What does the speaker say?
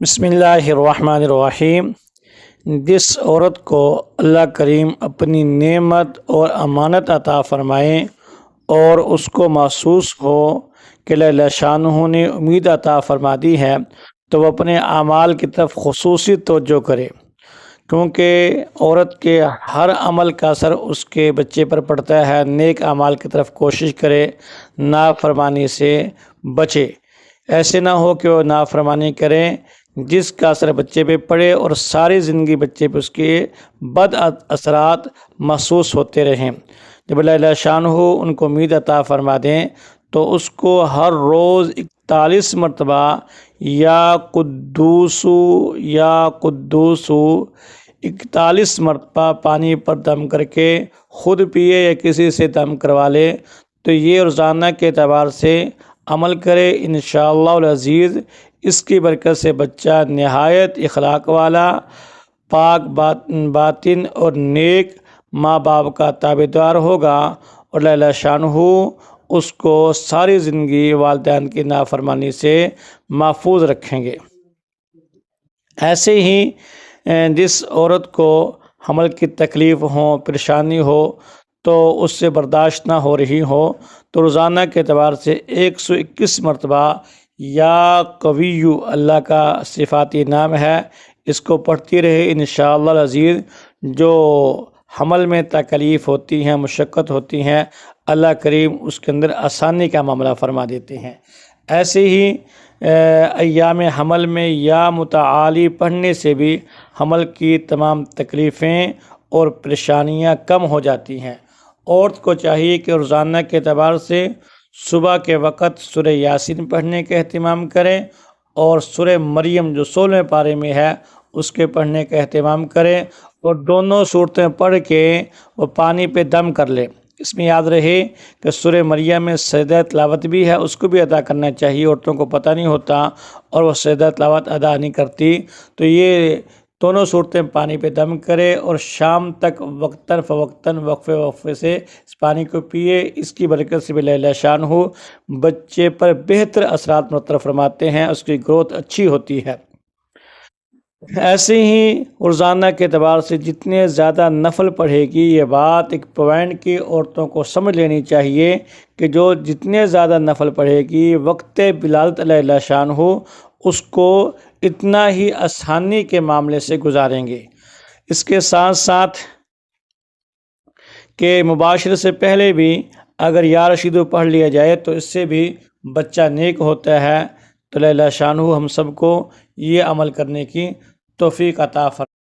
بسم اللہ الرحمن الرحیم۔ جس عورت کو اللہ کریم اپنی نعمت اور امانت عطا فرمائیں اور اس کو محسوس ہو کہ اللہ شانہ نے امید عطا فرما دی ہے تو وہ اپنے اعمال کی طرف خصوصی توجہ کرے، کیونکہ عورت کے ہر عمل کا اثر اس کے بچے پر پڑتا ہے۔ نیک اعمال کی طرف کوشش کرے، نافرمانی سے بچے۔ ایسے نہ ہو کہ وہ نافرمانی کریں جس کا اثر بچے پہ پڑے اور ساری زندگی بچے پہ اس کے بد اثرات محسوس ہوتے رہیں۔ جب اللہ شانہ ان کو امید عطا فرما دیں تو اس کو ہر روز 41 مرتبہ یا قدوسو 41 مرتبہ پانی پر دم کر کے خود پیے یا کسی سے دم کروا لے، تو یہ روزانہ کے اعتبار سے عمل کرے، انشاءاللہ العزیز اس کی برکت سے بچہ نہایت اخلاق والا، پاک باطن اور نیک ماں باپ کا تابعدار ہوگا، اور اللہ شانہ اس کو ساری زندگی والدین کی نافرمانی سے محفوظ رکھیں گے۔ ایسے ہی جس عورت کو حمل کی تکلیف ہو، پریشانی ہو تو اس سے برداشت نہ ہو رہی ہو، تو روزانہ کے اعتبار سے 121 مرتبہ یا قویو اللہ کا صفاتی نام ہے، اس کو پڑھتی رہے، انشاءاللہ العزیز جو حمل میں تکلیف ہوتی ہیں، مشقت ہوتی ہیں، اللہ کریم اس کے اندر آسانی کا معاملہ فرما دیتے ہیں۔ ایسے ہی ایام حمل میں یا متعالی پڑھنے سے بھی حمل کی تمام تکلیفیں اور پریشانیاں کم ہو جاتی ہیں۔ عورت کو چاہیے کہ روزانہ کے اعتبار سے صبح کے وقت سورہ یاسین پڑھنے کا اہتمام کریں، اور سورہ مریم جو 16ویں پارے میں ہے اس کے پڑھنے کا اہتمام کریں، اور دونوں صورتیں پڑھ کے وہ پانی پہ دم کر لیں۔ اس میں یاد رہے کہ سورہ مریم میں سجدہ تلاوت بھی ہے، اس کو بھی ادا کرنا چاہیے، عورتوں کو پتہ نہیں ہوتا اور وہ سجدہ تلاوت ادا نہیں کرتی، تو یہ دونوں صورتیں پانی پہ دم کرے اور شام تک وقتاً فوقتاً وقفے سے اس پانی کو پیے۔ اس کی برکت سے بھی اللہ شانہ بچے پر بہتر اثرات مرتب فرماتے ہیں، اس کی گروتھ اچھی ہوتی ہے۔ ایسے ہی روزانہ کے اعتبار سے جتنے زیادہ نفل پڑھے گی، یہ بات ایک پوائنٹ کی عورتوں کو سمجھ لینی چاہیے کہ جو جتنے زیادہ نفل پڑھے گی وقت ولادت اللہ شانہ اس کو اتنا ہی آسانی کے معاملے سے گزاریں گے۔ اس کے ساتھ ساتھ کہ مباشرت سے پہلے بھی اگر یا رشیدو پڑھ لیا جائے تو اس سے بھی بچہ نیک ہوتا ہے۔ تو اللہ شانہ ہم سب کو یہ عمل کرنے کی توفیق عطا فرمائے۔